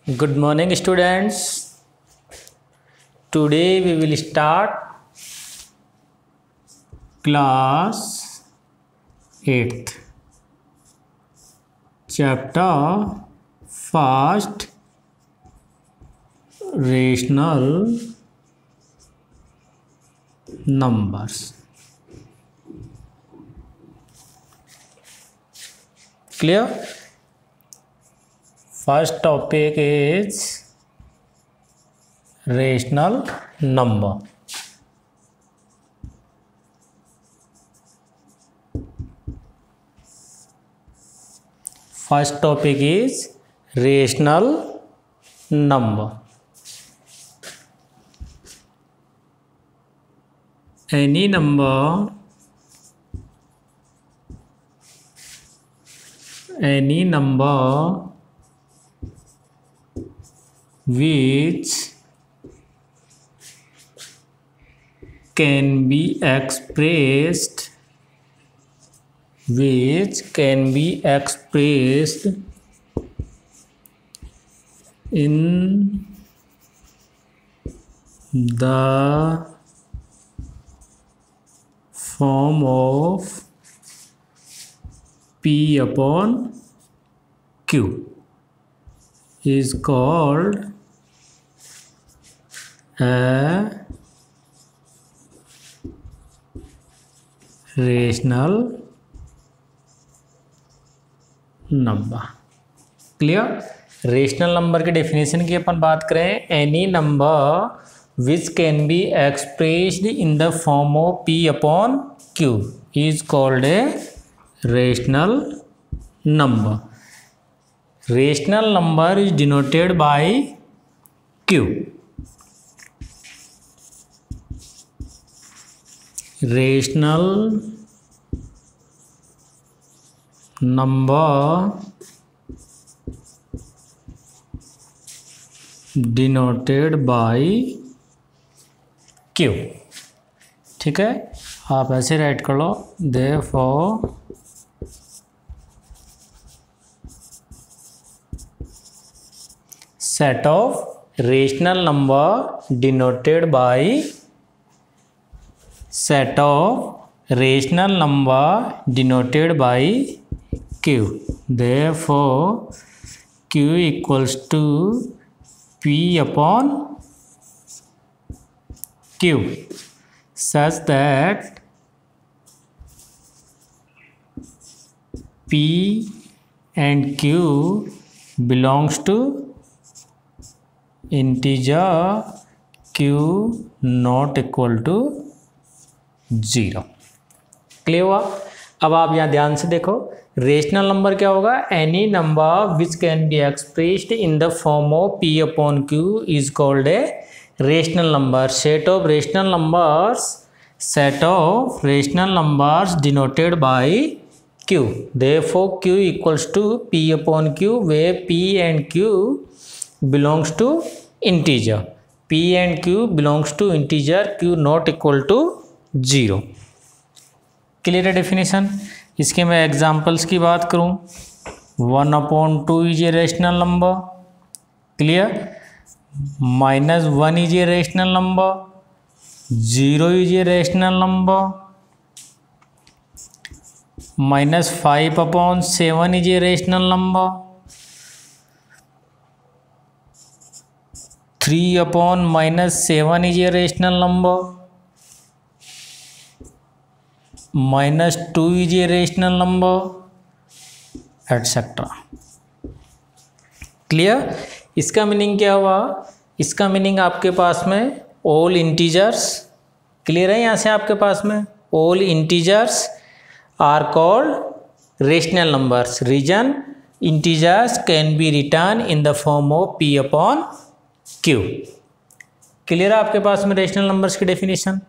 Good morning, students. Today we will start class 8th chapter first, rational numbers. Clear? First topic is rational number. First topic is rational number. Any number which can be expressed in the form of P upon Q is called a rational number. Clear? Rational number के definition की अपन बात करें, any number which can be expressed in the form of P upon Q is called a rational number. Rational number is denoted by Q. Rational number denoted by Q. ठीक है, आप ऐसे right कर लो, therefore set of rational number denoted by q. Therefore q equals to p upon q such that p and q belongs to integer q not equal to 0. Clear हुआ? अब आप यहाँ ध्यान से देखो, रेशनल नंबर क्या होगा? Any number which can be expressed in the form of p upon q is called a rational number. Set of rational numbers denoted by q. Therefore q equals to p upon q where p and q belongs to integer. p and q belongs to integer q not equal to 0. Clear है definition? इसके मैं examples की बात करूं, 1/2 is a rational number. Clear? -1 is a rational number, 0 is a rational number, -5/7 is a rational number, 3/-7 is a rational number, -2 is a rational number, etc. Clear? इसका meaning क्या हुआ? इसका मीनिंग आपके पास में ऑल इंटीजर्स. क्लियर है? यहाँ से आपके पास में all integers are called rational numbers. Reason integers can be written in the form of p upon Q. Clear है आपके पास में रेशनल नंबर्स की डेफिनेशन?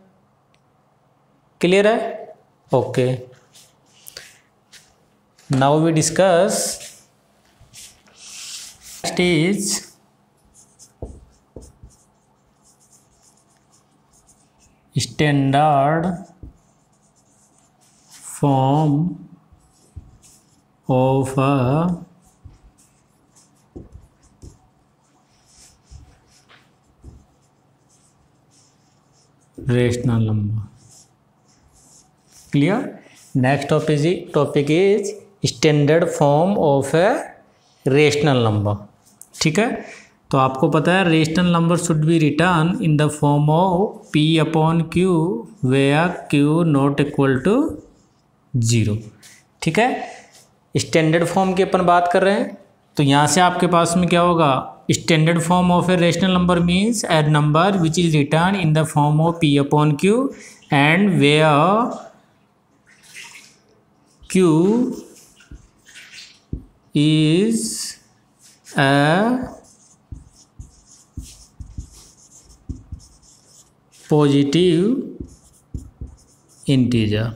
क्लियर है? Okay, now we discuss next is standard form of a rational number. Clear. Next topic is standard form of a rational number. ठीक है, तो आपको पता है rational number should be written in the form of P upon Q where Q not equal to 0। ठीक है, standard form की अपन बात कर रहे हैं, तो यहाँ से आपके पास में क्या होगा, standard form of a rational number means a number which is written in the form of P upon Q and where Q is a positive integer.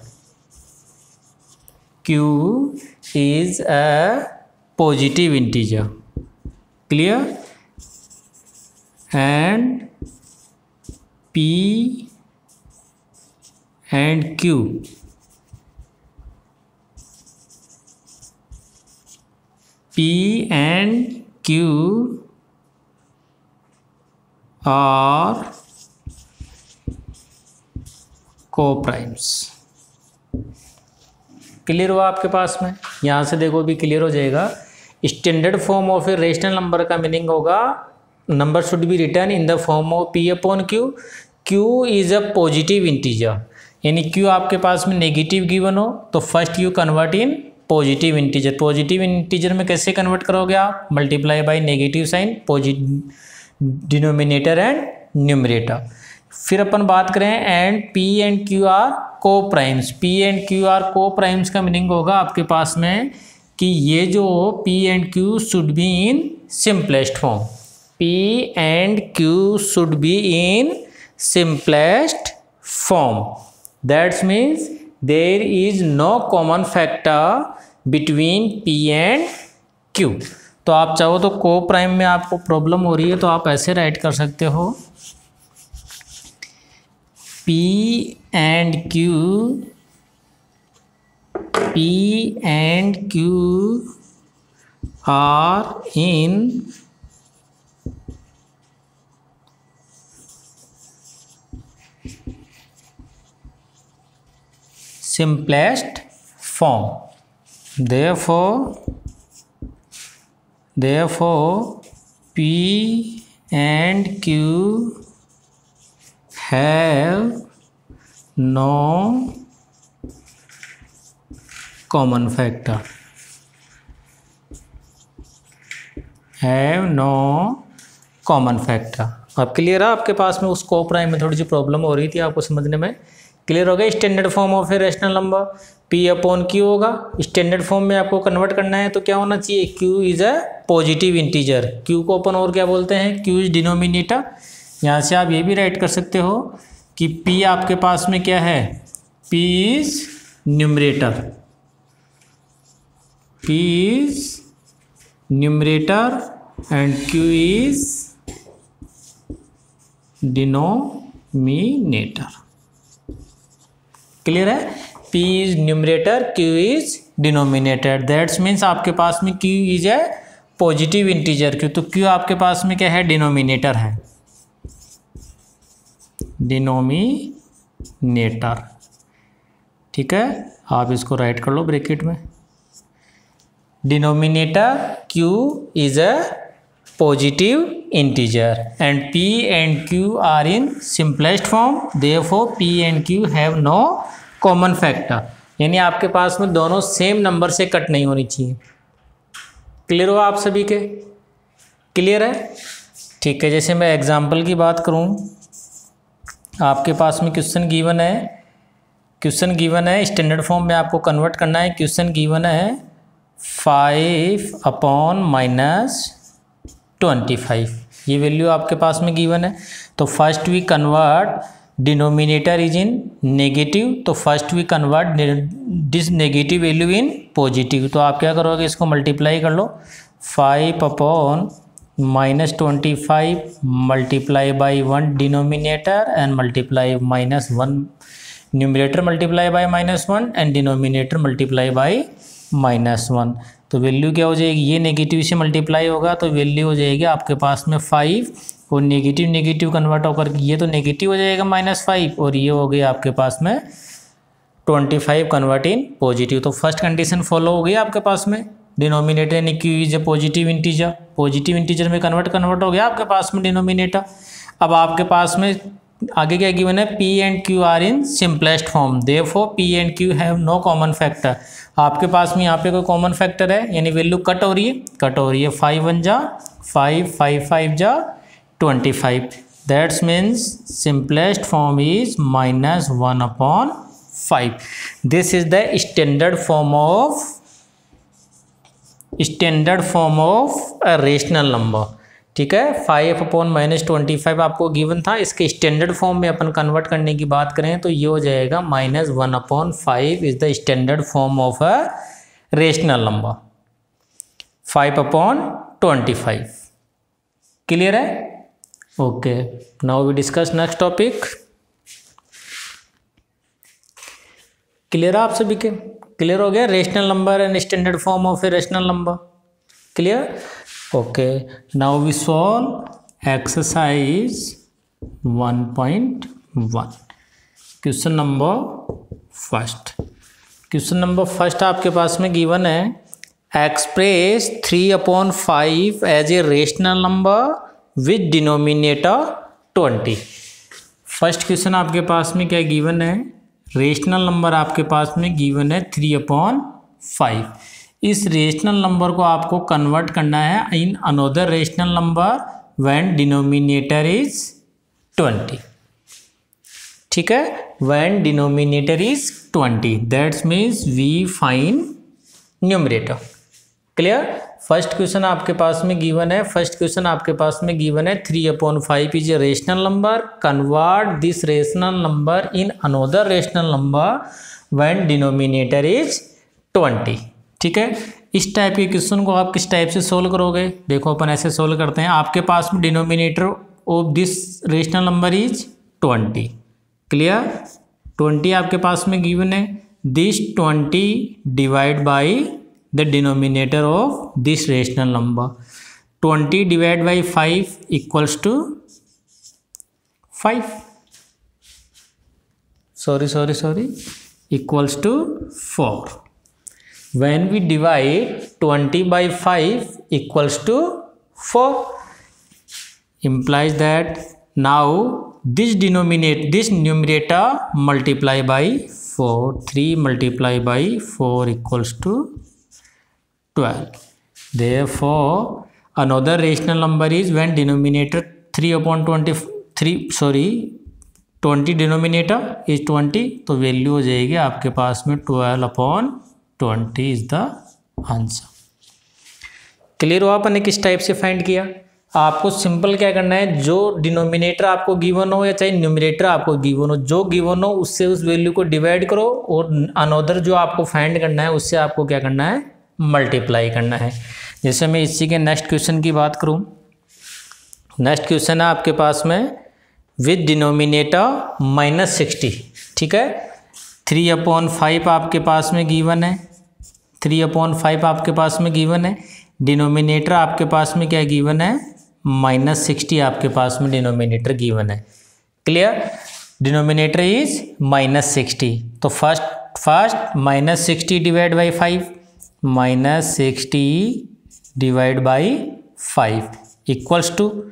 Q is a positive integer. Clear? And P and Q and Q are co-primes। Clear हुआ आपके पास में? यहाँ से देखो भी clear हो जाएगा। Standard form of a rational number का मीनिंग होगा number should be written in the form of P upon Q। Q is a positive integer, यानी Q आपके पास में नेगेटिव गिवन हो तो first you convert in positive integer. Positive integer में कैसे कन्वर्ट करोगे आप, multiply by negative sign, denominator and numerator. फिर अपन बात करें and P and Q are coprimes. P and Q are coprimes का मीनिंग होगा आपके पास में कि ये जो P and Q should be in simplest form. P and Q should be in simplest form. That's means there is no common factor between P and Q। तो आप चाहो तो को प्राइम में आपको प्रॉब्लम हो रही है तो आप ऐसे राइट कर सकते हो, P and Q are in simplest form. Therefore P and Q have no common factor. अब क्लियर है आपके पास में? उस को प्राइम में थोड़ी सी प्रॉब्लम हो रही थी आपको समझने में। क्लियर हो गया? Standard form of a rational number P upon Q होगा। स्टैंडर्ड फॉर्म में आपको कन्वर्ट करना है तो क्या होना चाहिए, Q is a positive integer. Q को अपन और क्या बोलते हैं, Q इज डिनोमिनेटर। यहाँ से आप ये भी राइट कर सकते हो कि P आपके पास में क्या है, P is numerator, P is numerator and Q is denominator. Clear है? P is numerator, Q is denominator. That's means आपके पास में Q is a positive integer, क्यों तो Q आपके पास में क्या है, डिनोमिनेटर है, डिनोमिनेटर। ठीक है, आप इसको राइट कर लो ब्रैकेट में। Denominator Q is a positive integer and P and Q are in simplest form, therefore P and Q have no common factor, यानी आपके पास में दोनों सेम नंबर से कट नहीं होनी चाहिए। क्लियर हो आप सभी के? क्लियर है? ठीक है, जैसे मैं एग्जांपल की बात करूं, आपके पास में क्वेश्चन गिवन है स्टैंडर्ड फॉर्म में आपको कन्वर्ट करना है। क्वेश्चन गिवन है 5/-25, ये वैल्यू आपके पास में गिवन है। तो first we convert, denominator is in negative, तो first we convert this negative value in positive. तो आप क्या करोगे, इसको मल्टीप्लाई कर लो, 5/-25 multiply by 1 denominator and multiply -1 numerator, multiply by -1 and denominator multiply by -1। तो वैल्यू क्या हो जाएगी, ये नेगेटिव से मल्टीप्लाई होगा तो वैल्यू हो जाएगी आपके पास में 5 और नेगेटिव नेगेटिव कन्वर्ट होकर ये तो नेगेटिव हो जाएगा -5 और ये हो गया आपके पास में 25 कन्वर्ट इन पॉजिटिव। तो फर्स्ट कंडीशन फॉलो हो गई आपके पास में, डिनोमिनेटर यानी Q is a positive integer में कन्वर्ट हो गया आपके पास में डिनोमिनेटर। अब आपके पास में आगे क्या गिवन है, P and Q are in simplest form, therefore P and Q have no common factor. आपके पास में यहाँ पे कोई कॉमन फैक्टर है यानी वैल्यू कट हो रही है 5 1 जा 5 5 5 जा 25, that's means simplest form is -1/5। This is the standard form of a rational number. ठीक है, 5/-25 आपको गिवन था, इसके स्टैंडर्ड फॉर्म में अपन कन्वर्ट करने की बात करें तो ये हो जाएगा -1/5 is the standard form of a rational number 5/25। Clear है? Okay, now we discuss next topic. Clear है आप सभी के? क्लियर हो गया rational number and standard form of a rational number. Clear? Okay, now we solve exercise 1.1 question number first आपके पास में गिवन है, express 3/5 as a rational number with denominator 20। First question आपके पास में क्या गिवन है, रेशनल नंबर आपके पास में गिवन है 3/5। इस रेशनल नंबर को आपको कन्वर्ट करना है in another rational number when denominator is 20। ठीक है, when denominator is 20 that's means we find numerator. Clear? First question आपके पास में गिवन है 3/5 is a rational number, convert this rational number in another rational number when denominator is 20। ठीक है, इस type के क्वेश्चन को आप किस टाइप से सोल्व करोगे, देखो अपन ऐसे सोल्व करते हैं। आपके पास में denominator of this rational number is 20। Clear? 20 आपके पास में गिवन है, this 20 divide by the denominator of this rational number, 20 divide by 5 equals to 5, sorry equals to 4। When we divide 20 by 5 equals to 4, implies that now this numerator multiply by 4, 3 multiply by 4 equals to 12. Therefore another rational number is when denominator 20 denominator is 20, तो value हो जाएगी आपके पास में 12/20 is the answer. Clear हुआ अपन ने किस type से फाइंड किया? आपको सिंपल क्या करना है, जो डिनोमिनेटर आपको गिवन हो या चाहे न्यूमरेटर आपको गिवन हो, जो गिवन हो उससे उस वैल्यू को डिवाइड करो और अनदर जो आपको फाइंड करना है उससे आपको क्या करना है, मल्टीप्लाई करना है। जैसे मैं इसी के नेक्स्ट क्वेश्चन की बात करूँ, नेक्स्ट क्वेश्चन है आपके पास में विद डिनोमिनेटर -60। ठीक है, 3/5 आपके पास में गिवन है, 3/5 आपके पास में गिवन है, डिनोमिनेटर आपके पास में क्या गिवन है, -60 आपके पास में डिनोमिनेटर गिवन है। क्लियर? डिनोमिनेटर इज -60, तो first -60 divide by 5, -60 divide by 5 equals to,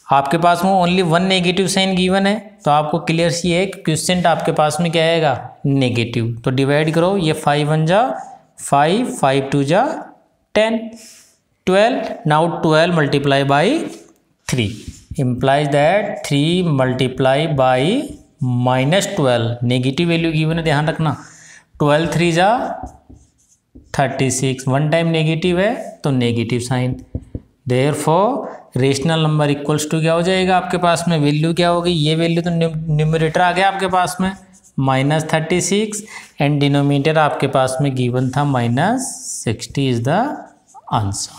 आपके पास में ओनली 1 नेगेटिव साइन गिवन है, तो आपको क्लियर सी है कि क्वेश्चन आपके पास में क्या आएगा, नेगेटिव। तो डिवाइड करो, ये 5 1 जा 5, 5 2 जा 10, 12। Now 12 multiply by 3 implies that 3 multiply by -12, negative value given है, ध्यान रखना। 12 3 जा 36, 1 टाइम नेगेटिव है तो negative sign. Therefore rational number equals to क्या हो जाएगा आपके पास में, वैल्यू क्या होगी, ये वैल्यू तो न्यूमरेटर आ गया आपके पास में -36 एंड डिनोमिनेटर आपके पास में गिवन था -60 इज द आंसर।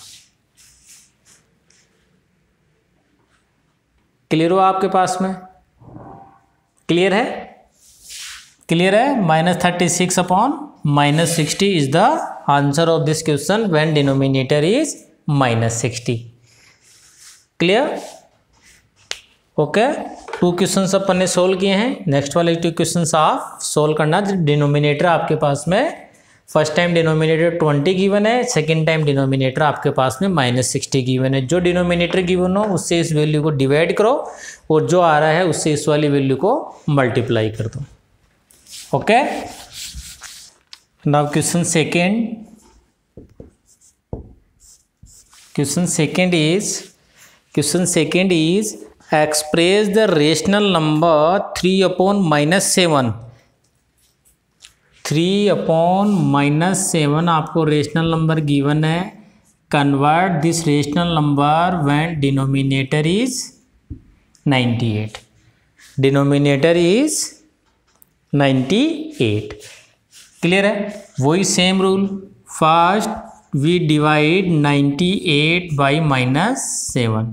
क्लियर हो आपके पास में? क्लियर है? क्लियर है? -36/-60 is the answer of this question when denominator is -60। Clear? Okay, 2 question अपन ने सोल्व किए हैं। नेक्स्ट वाले 2 क्वेश्चन आप सोल्व करना। डिनोमिनेटर आपके पास में फर्स्ट टाइम डिनोमिनेटर 20 गिवन है, सेकंड टाइम डिनोमिनेटर आपके पास में -60 गिवन है। जो डिनोमिनेटर गिवन हो उससे इस वैल्यू को डिवाइड करो और जो आ रहा है उससे इस वाली वैल्यू को मल्टीप्लाई कर दो। Okay, now question second is express the rational number 3/-7। 3/-7 आपको रेशनल नंबर गिवन है। Convert this rational number when denominator is 98। Denominator is 98। Clear है? वही same rule, first we divide 98 by -7।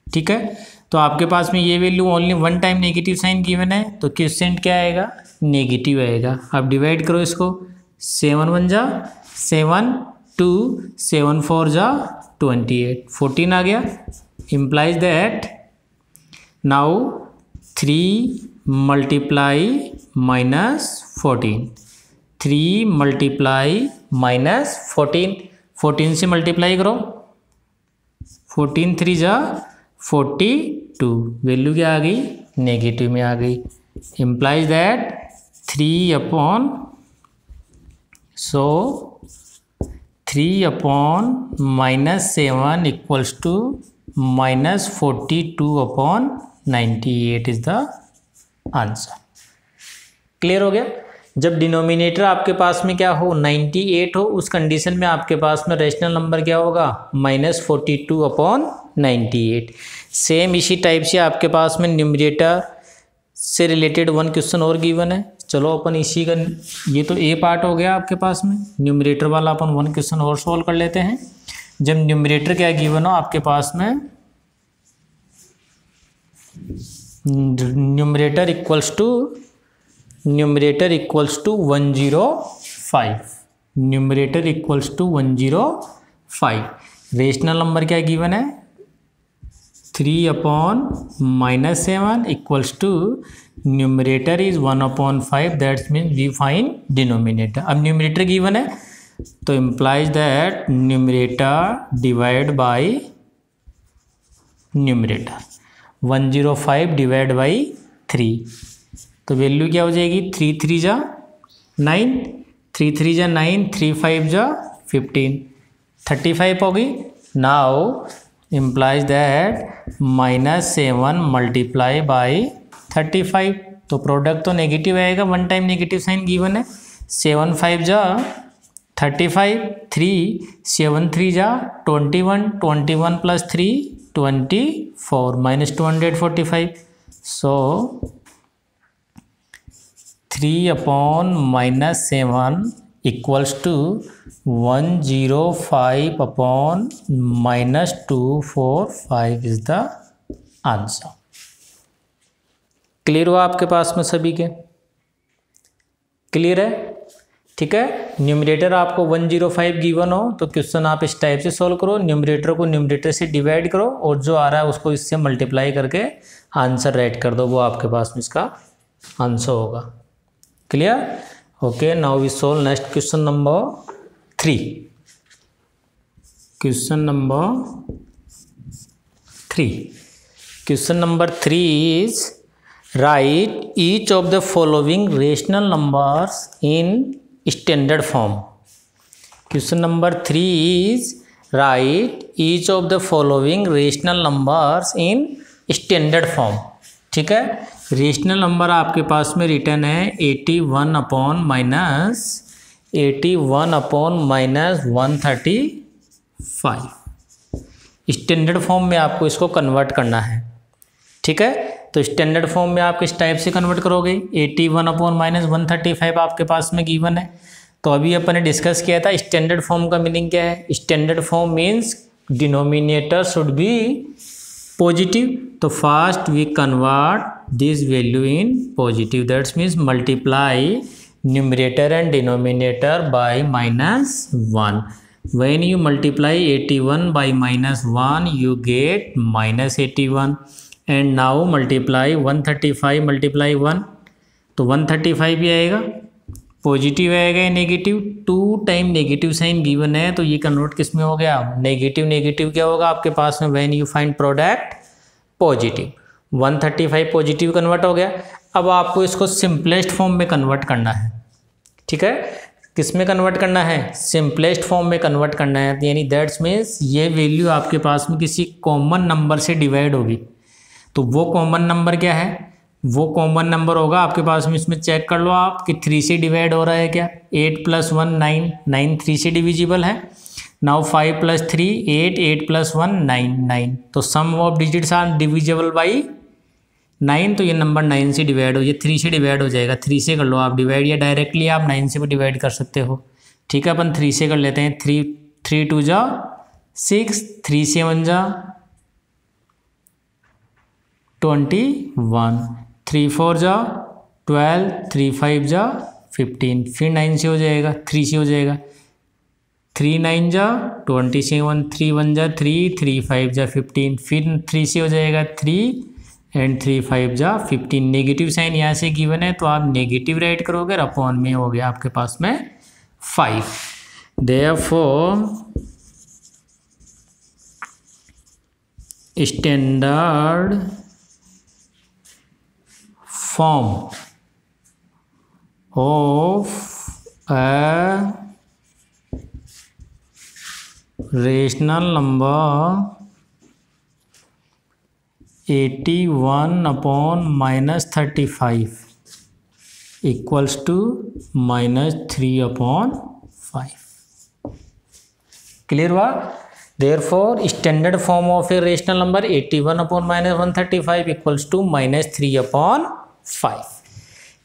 ठीक है, तो आपके पास में ये value only 1 time negative sign given है, तो क्वोशिएंट क्या आएगा? नेगेटिव आएगा। अब डिवाइड करो इसको, 7 1 जा 7, 2 7 4 जा 28, 14 आ गया। Implies that now 3 multiply -14, 3 multiply -14, 14 से मल्टीप्लाई करो, 14 3 जा 42, वैल्यू क्या आ गई? नेगेटिव में आ गई। Implies that 3/-7 equals to -42/98 is the answer. Clear हो गया? जब डिनोमिनेटर आपके पास में क्या हो? 98 हो, उस कंडीशन में आपके पास में रेशनल नंबर क्या होगा? -42/98। सेम इसी टाइप से आपके पास में न्यूमरेटर से रिलेटेड 1 क्वेश्चन और गिवन है। चलो अपन इसी का, ये तो ए पार्ट हो गया आपके पास में, न्यूमरेटर वाला अपन 1 क्वेश्चन और सॉल्व कर लेते हैं। जब न्यूमरेटर क्या गिवन हो आपके पास में, numerator equals to 105, numerator equals to 105। Rational number क्या गिवन है? 3/-7 equals to numerator is 1/5, that's means we find denominator. अब न्यूमरेटर गिवन है तो implies that numerator divide by numerator, 105 divide by 3, तो वैल्यू क्या हो जाएगी? 3 3 जा 9, 3 3 जा 9, 3 5 जा 15, 35 होगी। Now implies that -7 multiply by 35, तो प्रोडक्ट तो नेगेटिव आएगा, 1 टाइम नेगेटिव साइन गिवन है। 7 5 जा 35, 3 7 3 जा 21, 21 + 3 24, -245। So 3/-7 equals to 105/-245 is the answer. Clear हुआ आपके पास में सभी के? क्लियर है? ठीक है, न्यूमरेटर आपको 105 गिवन हो तो क्वेश्चन आप इस टाइप से सॉल्व करो, न्यूमरेटर को न्यूमरेटर से डिवाइड करो और जो आ रहा है उसको इससे मल्टीप्लाई करके आंसर राइट कर दो, वो आपके पास में इसका आंसर होगा। Clear? Okay, now we solve next question number 3। Question number 3 is write each of the following rational numbers in standard form. Question number 3 is write each of the following rational numbers in standard form. ठीक है, rational number आपके पास में return है 81/-135। Standard form में आपको इसको convert करना है। ठीक है, तो स्टैंडर्ड फॉर्म में आप किस टाइप से कन्वर्ट करोगे? 81/-135 आपके पास में गिवन है, तो अभी अपन ने डिस्कस किया था स्टैंडर्ड फॉर्म का मीनिंग क्या है। Standard form means denominator should be positive, तो first we convert this value in positive, that's means multiply numerator and denominator by -1। When you multiply 81 by -1 you get -81, and now multiply 135 multiply 1, तो 135 भी आएगा, positive आएगा या negative, 2 time negative sign given है तो ये convert किस में हो गया, नेगेटिव नेगेटिव क्या होगा आपके पास में, when you find product positive, 135 positive convert हो गया। अब आपको इसको सिंपलेस्ट फॉर्म में कन्वर्ट करना है, ठीक है, किस में कन्वर्ट करना है, सिंपलेस्ट फॉर्म में कन्वर्ट करना है, यानी दैट्स मीन्स ये वैल्यू आपके पास में किसी कॉमन नंबर से डिवाइड होगी, तो वो कॉमन नंबर क्या है, वो कॉमन नंबर होगा आपके पास में, इसमें चेक कर लो आप कि 3 से डिवाइड हो रहा है क्या, 8 + 1 9, 9 3 से डिविजिबल है, नाउ 5 + 3 8, 8 + 1 9, 9, तो sum of digits are divisible by 9, तो ये नंबर 9 से डिवाइड हो, ये 3 से डिवाइड हो जाएगा, 3 से कर लो आप डिवाइड, या डायरेक्टली आप 9 से भी डिवाइड कर सकते हो, ठीक है, अपन 3 से कर लेते हैं, 3 2 जा 6, 3 7 जा 21, 3 4 जा 12, 3 5 जा 15, फिर 9 से हो जाएगा, 3 से हो जाएगा, 3 9 जा 27, 3 1 जा 3, 3 5 जा 15, फिर 3 से हो जाएगा 3 एंड 3 5 जा 15, नेगेटिव साइन यहाँ से गिवन है तो आप नेगेटिव राइट करोगे, अपॉन में हो गया आपके पास में 5, therefore standard form of a rational number 81/-35 equals to -3/5. Clear हुआ? Therefore standard form of a rational number 81/-135 equals to -3/5.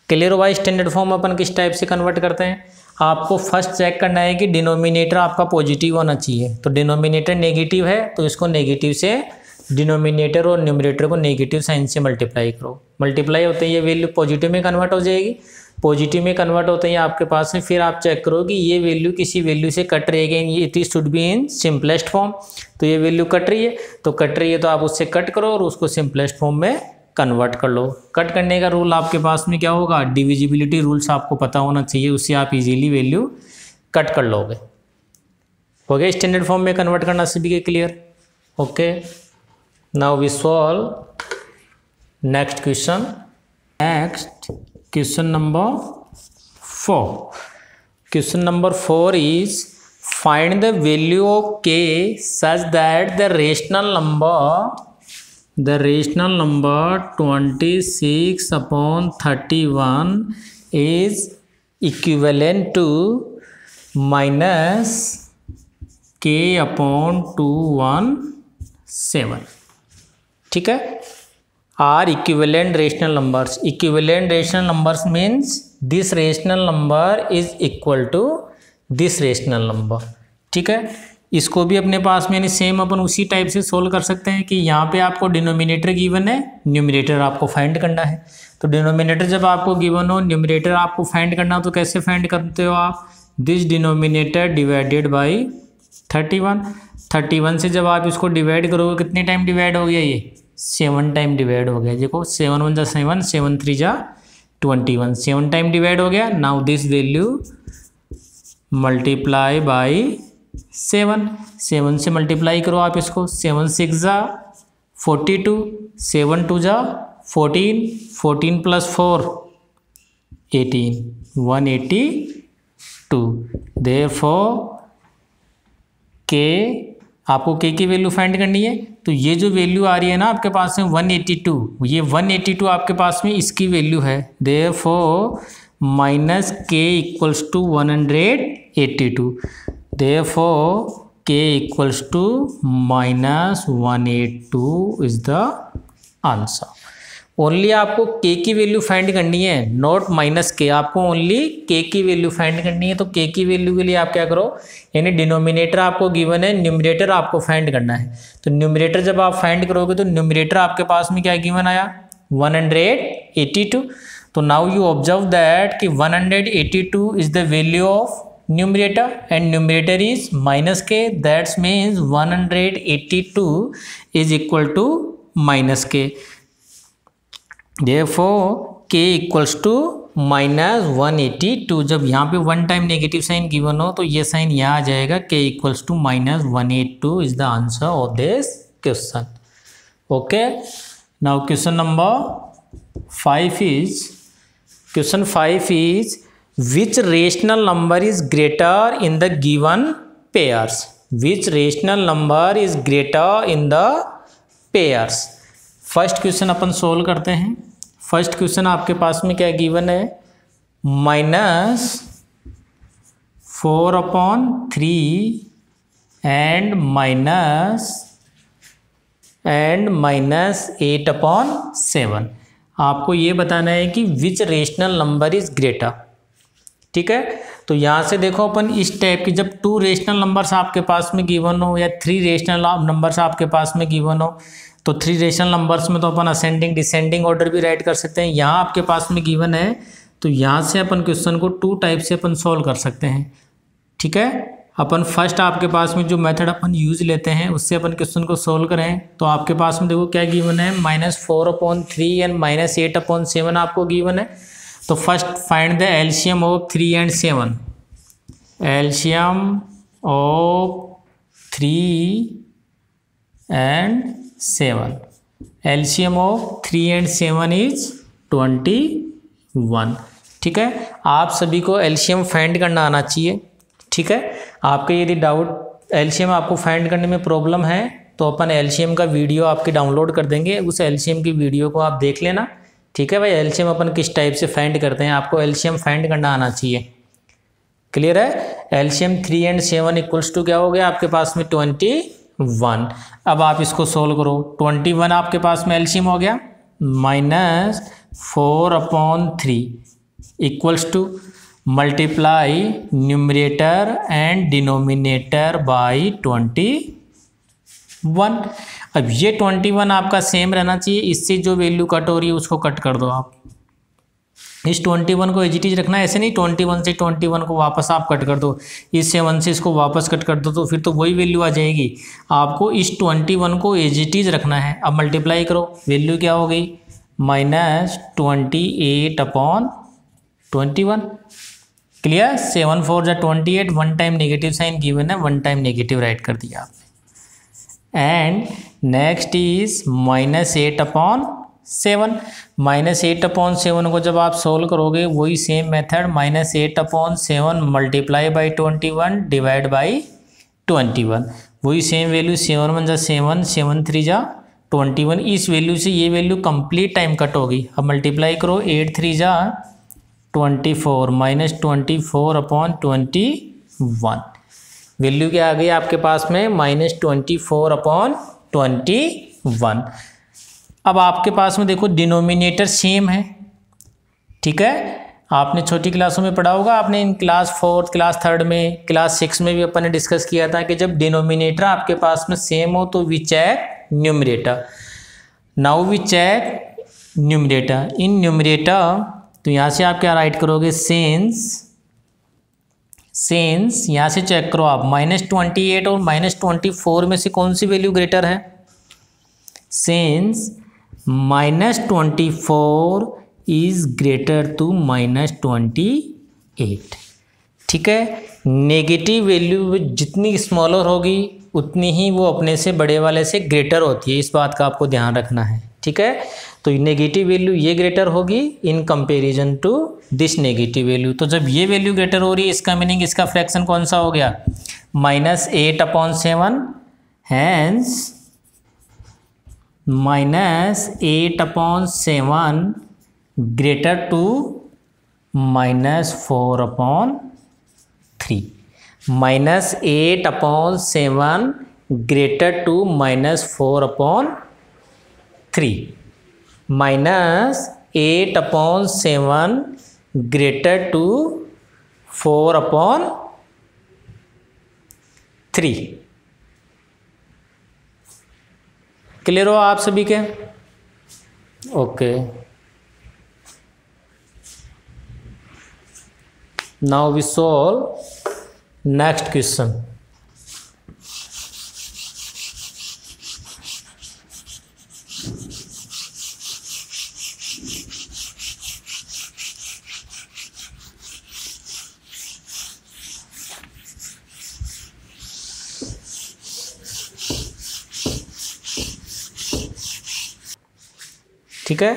Clear हुआ? स्टैंडर्ड फॉर्म अपन किस टाइप से कन्वर्ट करते हैं, आपको फर्स्ट चेक करना है कि डिनोमिनेटर आपका पॉजिटिव होना चाहिए, तो डिनोमिनेटर नेगेटिव है तो इसको नेगेटिव से, डिनोमिनेटर और न्यूमरेटर को नेगेटिव साइन से मल्टीप्लाई करो, मल्टीप्लाई होते ही ये वैल्यू पॉजिटिव में कन्वर्ट हो जाएगी, पॉजिटिव में कन्वर्ट होते ही आपके पास में फिर आप चेक करो कि ये वैल्यू किसी वैल्यू से कट रही है, ये it should be in simplest form, तो ये वैल्यू कट रही है तो आप उससे कट करो और उसको सिंपलेस्ट फॉर्म में कन्वर्ट कर लो। कट करने का रूल आपके पास में क्या होगा, डिविजिबिलिटी रूल्स आपको पता होना चाहिए, उससे आप इजीली वैल्यू कट कर लोगे। हो गया स्टैंडर्ड फॉर्म में कन्वर्ट करना सभी के clear? Okay, now we solve next question. Next question number 4. Question number 4 is find the value of k such that the rational number 26/31 is equivalent to -k/217. ठीक है, are equivalent rational numbers, equivalent rational numbers means this rational number is equal to this rational number. ठीक है, इसको भी अपने पास में same अपन उसी type से सोल्व कर सकते हैं कि यहाँ पे आपको डिनोमिनेटर गिवन है, न्यूमरेटर आपको फाइंड करना है, तो डिनोमिनेटर जब आपको गिवन हो, न्यूमरेटर आपको फाइंड करना हो, तो कैसे फाइंड करते हो आप, दिस डिनोमिनेटर डिवाइडेड बाई 31 से जब आप इसको डिवाइड करोगे कितने टाइम डिवाइड हो गया, ये 7 टाइम डिवाइड हो गया। देखो 7 1 जा 7, 7 3 जा 21, 7 टाइम डिवाइड हो गया। Now this value multiply by 7 से मल्टीप्लाई करो आप इसको, 7 6 जा 42, 7 2 जा 14, 14 + 4 18, 182। देयरफॉर के, आपको के की वैल्यू फाइंड करनी है, तो ये जो वैल्यू आ रही है ना आपके पास में 182, ये 182 आपके पास में इसकी वैल्यू है। Therefore -k = 182, therefore k = -182 is the answer. Only आपको k की वैल्यू फाइंड करनी है, नॉट -k, आपको ओनली k की वैल्यू फाइंड करनी है। तो k की वैल्यू के लिए आप क्या करो, यानी डिनोमिनेटर आपको गिवन है, न्यूमरेटर आपको फाइंड करना है। तो न्यूमरेटर जब आप फाइंड करोगे तो न्यूमरेटर आपके पास में क्या गिवन आया, 182। तो नाउ यू ऑब्जर्व दैट कि 182 is the value of numerator and numerator is -k, that means 182 is equal to minus k. Therefore k equals to -182। जब यहाँ पे one time negative sign given हो तो ये साइन यहाँ आ जाएगा, k equals to -182 is the answer of this question. Okay, now question number 5 is which rational number is greater in the given pairs? Which rational number is greater in the pairs? First question upon solve करते हैं। First question आपके पास में क्या given है, -4/3 and -8/7। आपको ये बताना है कि विच रेशनल नंबर इज ग्रेटर। ठीक है, तो यहाँ से देखो अपन इस टाइप की, जब 2 रेशनल नंबर्स आपके पास में गिवन हो या 3 रेशनल नंबर्स आपके पास में गिवन हो, तो 3 रेशनल नंबर्स में तो अपन असेंडिंग डिसेंडिंग ऑर्डर भी राइट कर सकते हैं। यहाँ आपके पास में गिवन है तो यहाँ से अपन क्वेश्चन को 2 टाइप से अपन सोल्व कर सकते हैं। ठीक है, अपन फर्स्ट आपके पास में जो मेथड अपन यूज़ लेते हैं उससे अपन क्वेश्चन को सोल्व करें। तो आपके पास में देखो क्या गिवन है, -4/3 एंड -8/7 आपको गिवन है। तो first find the LCM of 3 and 7। LCM of 3 and 7, LCM of 3 and 7 is 21। ठीक है, आप सभी को एलसीएम फाइंड करना आना चाहिए। ठीक है, आपके यदि डाउट एलसीएम आपको फाइंड करने में प्रॉब्लम है तो अपन एलसीएम का वीडियो आपके डाउनलोड कर देंगे, उस एलसीएम की वीडियो को आप देख लेना। ठीक है भाई, एलसीएम अपन किस टाइप से फाइंड करते हैं, आपको एलसीएम फाइंड करना आना चाहिए। क्लियर है, एलसीएम 3 and 7 इक्वल्स टू क्या हो गया आपके पास में 21। अब आप इसको सोल्व करो। 21 आपके पास में एलसीएम हो गया, -4/3 equals to multiply numerator and denominator by 21। अब ये 21 आपका सेम रहना चाहिए, इससे जो वैल्यू कट हो रही है उसको कट कर दो आप। इस 21 को एज इट इज रखना है, ऐसे नहीं 21 से 21 को वापस आप कट कर दो, इस 7 से इसको वापस कट कर दो तो फिर तो वही वैल्यू आ जाएगी। आपको इस 21 को एज इट इज रखना है। अब मल्टीप्लाई करो, वैल्यू क्या हो गई, -28/21। क्लियर, 7 4 जा 28, one time negative sign given है, वन टाइम नेगेटिव राइट कर दिया आपने। And next is -8/7। -8/7 को जब आप सोल्व करोगे वही same method, -8/7 multiply by 21 divide by 21, वही सेम वैल्यू, 7 1 जा 7, 7 3 जा 21। इस वैल्यू से ये वैल्यू कंप्लीट टाइम कट होगी। अब मल्टीप्लाई करो, 8 3 जा 24, -24/21, वैल्यू क्या आ गई आपके पास में, -24/21। अब आपके पास में देखो डिनोमिनेटर सेम है। ठीक है, आपने छोटी क्लासों में पढ़ा होगा, आपने इन क्लास 4, क्लास 3 में, क्लास 6 में भी अपन ने डिस्कस किया था कि जब डिनोमिनेटर आपके पास में सेम हो तो we check numerator. Now we check numerator. In numerator तो यहाँ से आप क्या राइट करोगे, सेंस यहाँ से चेक करो आप, -28 और -24 में से कौन सी वैल्यू ग्रेटर है, सेंस -24 इज ग्रेटर टू -28। ठीक है, नेगेटिव वैल्यू जितनी स्मॉलर होगी उतनी ही वो अपने से बड़े वाले से ग्रेटर होती है, इस बात का आपको ध्यान रखना है। ठीक है, तो नेगेटिव वैल्यू ये ग्रेटर होगी in comparison to this negative value. तो जब ये वैल्यू ग्रेटर हो रही है इसका मीनिंग इसका फ्रैक्शन कौन सा हो गया, -8/7, hence -8/7 greater to -4/3, -8/7 greater to -4/3, -8/7 greater to 4/3। Clear हो आप सभी के? Okay, now we solve next question. ठीक है।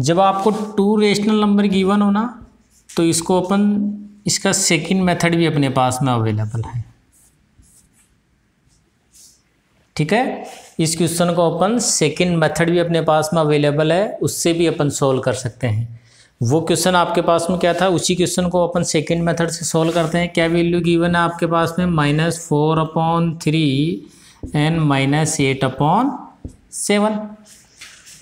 जब आपको 2 रेशनल नंबर गिवन हो ना, तो इसको अपन, इसका सेकंड मेथड भी अपने पास में अवेलेबल है, ठीक है। इस क्वेश्चन को अपन सेकंड मेथड भी अपने पास में अवेलेबल है, उससे भी अपन सोल्व कर सकते हैं। वो क्वेश्चन आपके पास में क्या था, उसी क्वेश्चन को अपन सेकंड मेथड से सोल्व करते हैं। क्या वैल्यू गिवन है आपके पास में, -4/3 एंड -8/7,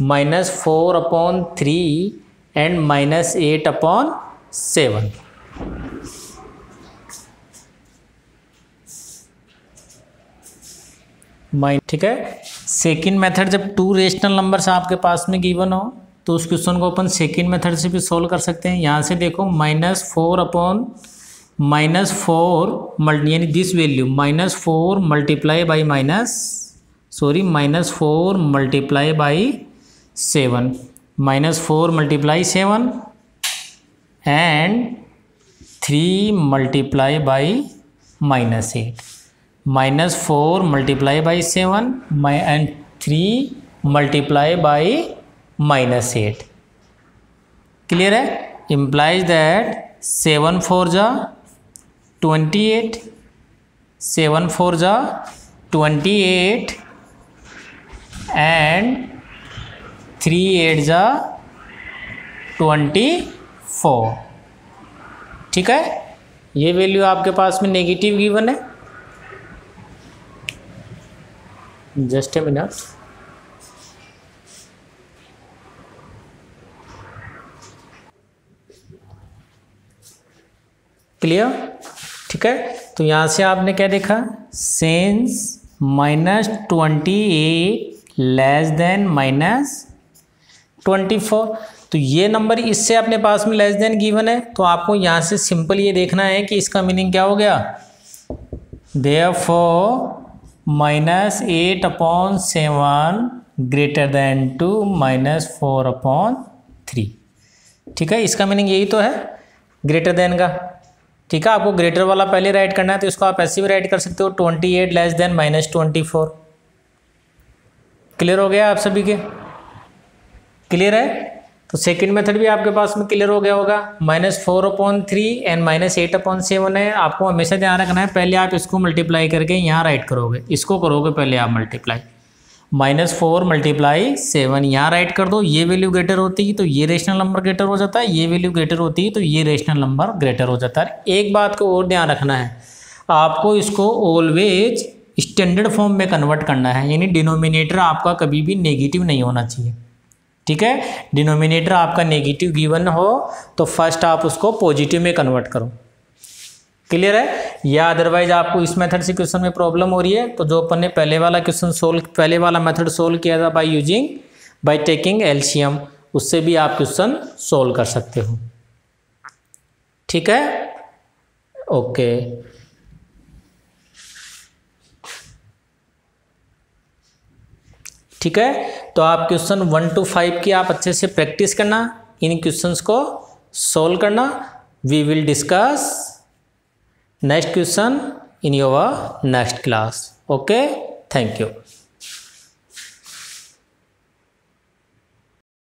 -4/3 एंड -8/7। ठीक है। सेकंड मेथड, जब 2 रेशनल नंबर्स आपके पास में गिवन हो तो उस क्वेश्चन को अपन सेकंड मेथड से भी सोल्व कर सकते हैं। यहाँ से देखो -4 यानी this value -4 multiply by -4 multiply by 7, -4 multiply 7 and 3 multiply by -8, -4 multiply by 7 and 3 multiply by -8। Clear है। इम्प्लाइज दैट 7 4 जा 28, 7 4 जा 28 एंड 3 8 जा 24। ठीक है। ये वैल्यू आपके पास में नेगेटिव गिवन है। Just a minute. क्लियर। ठीक है। तो यहाँ से आपने क्या देखा, सिंस -28 लेस देन -24, तो ये नंबर इससे अपने पास में लेस देन गिवन है, तो आपको यहाँ से सिंपल ये देखना है कि इसका मीनिंग क्या हो गया। Therefore -8/7 greater than to -4/3। ठीक है। इसका मीनिंग यही तो है, ग्रेटर देन का। ठीक है। आपको ग्रेटर वाला पहले राइट करना है, तो इसको आप ऐसे भी राइट कर सकते हो 28 लेस देन -24। क्लियर हो गया आप सभी के। क्लियर है। तो सेकंड मेथड भी आपके पास में क्लियर हो गया होगा। -4/3 एंड -8/7 है। आपको हमेशा ध्यान रखना है, पहले आप इसको मल्टीप्लाई करके यहाँ राइट करोगे, इसको करोगे पहले आप मल्टीप्लाई। -4 मल्टीप्लाई 7 यहाँ राइट कर दो। ये वैल्यू ग्रेटर होती है तो ये रेशनल नंबर ग्रेटर हो जाता है, ये वैल्यू ग्रेटर होती है तो ये रेशनल नंबर ग्रेटर हो जाता है। एक बात को और ध्यान रखना है, आपको इसको ऑलवेज स्टैंडर्ड फॉर्म में कन्वर्ट करना है, यानी डिनोमिनेटर आपका कभी भी नेगेटिव नहीं होना चाहिए। ठीक है। डिनोमिनेटर आपका नेगेटिव गिवन हो तो फर्स्ट आप उसको पॉजिटिव में कन्वर्ट करो। क्लियर है। या अदरवाइज आपको इस मेथड से क्वेश्चन में प्रॉब्लम हो रही है, तो जो अपन ने पहले वाला मेथड सोल्व किया था बाय टेकिंग एलसीएम, उससे भी आप क्वेश्चन सोल्व कर सकते हो। ठीक है। ओके। ठीक है। तो आप क्वेश्चन 1 to 5 की आप अच्छे से प्रैक्टिस करना, इन क्वेश्चंस को सोल्व करना। We will discuss next question in your next class. Okay, thank you.